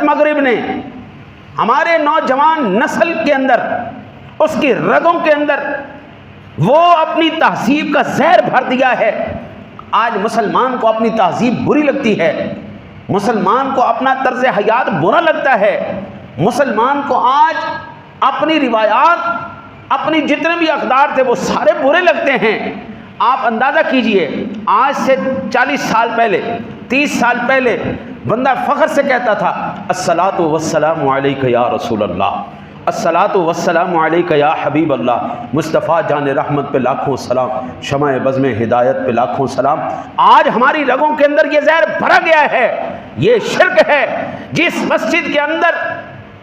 मगरिब ने हमारे नौजवान नस्ल के अंदर, उसकी रगों के अंदर वो अपनी तहजीब का जहर भर दिया है। आज मुसलमान को अपनी तहजीब बुरी लगती है, मुसलमान को अपना तर्ज हयात बुरा लगता है, मुसलमान को आज अपनी रिवायात, अपनी जितने भी अक़दार थे वो सारे बुरे लगते हैं। आप अंदाज़ा कीजिए, आज से 40 साल पहले, 30 साल पहले बंदा फ़ख्र से कहता था अस्सलातु वस्सलामु अलैका या रसूल अल्लाह, अस्सलातु वस्सलामु अलैका या हबीब अल्लाह, मुस्तफ़ा जान रहमत पे लाखों सलाम, शमाए बज़्म हिदायत पे लाखों सलाम। आज हमारी रगों के अंदर ये जहर भरा गया है, ये शिर्क है। जिस मस्जिद के अंदर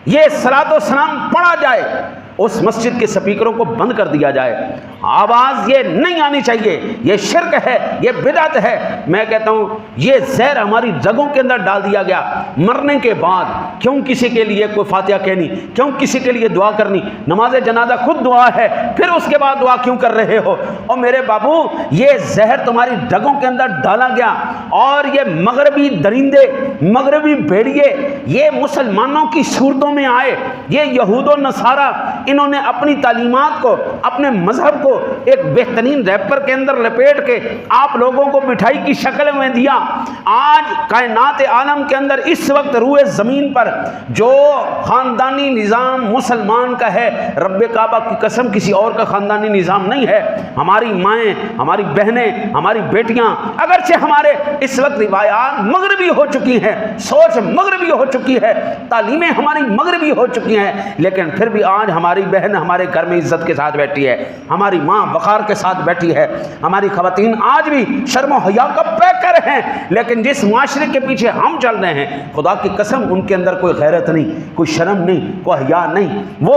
ये सलातो सलाम पढ़ा जाए उस मस्जिद के स्पीकरों को बंद कर दिया जाए, आवाज़ ये नहीं आनी चाहिए, ये शिर्क है, ये बिदअत है। मैं कहता हूँ ये जहर हमारी रगों के अंदर डाल दिया गया। मरने के बाद क्यों किसी के लिए कोई फातिहा कहनी, क्यों किसी के लिए दुआ करनी? नमाज जनाजा खुद दुआ है, फिर उसके बाद दुआ क्यों कर रहे हो? और मेरे बाबू, ये जहर तुम्हारी रगों के अंदर डाला गया और ये मगरबी दरिंदे, मगरबी भेड़िए, ये मुसलमानों की सूरतों में आए, ये यहूद नसारा, इन्होंने अपनी तालीमात को, अपने मजहब को एक बेहतरीन रैपर के अंदर लपेट के आप लोगों को मिठाई की शक्ल में दिया। आज कायनात आलम के अंदर इस वक्त रूए ज़मीन पर जो ख़ानदानी निज़ाम मुसलमान का है, रब्बे काबा की कसम किसी और का ख़ानदानी निज़ाम नहीं है। हमारी माएँ, हमारी बहनें, हमारी बेटियाँ, अगरचे हमारे इस वक्त रिवायात मगरबी हो चुकी हैं, सोच मगरबी हो चुकी है, तालीमें हमारी मगरबी हो चुकी हैं, लेकिन फिर भी आज हमारी बहन हमारे घर में इज्जत के साथ बैठी है, हमारी माँ वक़ार के साथ बैठी है, हमारी ख़वातीन आज भी शर्म हया का पैकर हैं। लेकिन जिस माशरे के पीछे हम चल रहे हैं, खुदा की कसम उनके अंदर कोई गैरत नहीं, कोई शर्म नहीं, कोई हया नहीं, वो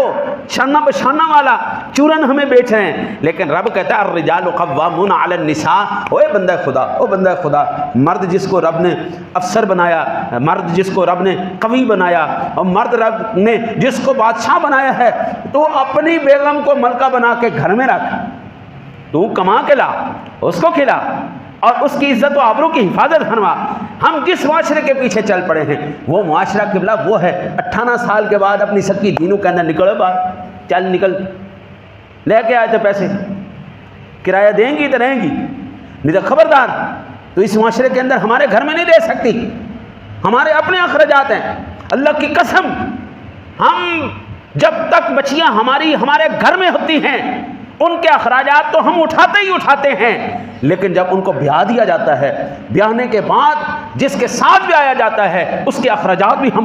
शाना बशाना वाला चूरन हमें बेच रहे हैं। लेकिन रब कहता है अर्रिजालु क़व्वामून अलन निसा। ओए बंदा खुदा, ओ बंदा खुदा, मर्द जिसको रब ने अफसर बनाया, मर्द जिसको रब ने कवी बनाया, और मर्द रब ने जिसको बादशाह बनाया है, तो अपनी बेगम को मलका बना के घर में रख, तू कमा के ला, उसको खिला और उसकी इज्जत व आबरू की हिफाजत फरमा। हम जिस माशरे के पीछे चल पड़े हैं वो माशरा किबला वो है। 18 साल के बाद अपनी सबकी दीनों के अंदर निकलो बाहर, चल निकल, लेके आए थे पैसे, किराया देंगी तो रहेंगी, नहीं तो खबरदार, तो इस माशरे के अंदर हमारे घर में नहीं दे सकती। हमारे अपने अखराजात हैं, अल्लाह की कसम, हम जब तक बच्चियां हमारे घर में होती हैं उनके अखराजात तो हम उठाते ही उठाते हैं, लेकिन जब उनको ब्याह दिया जाता है, ब्याहने के बाद जिसके साथ ब्याया जाता है उसके अखराजात भी हम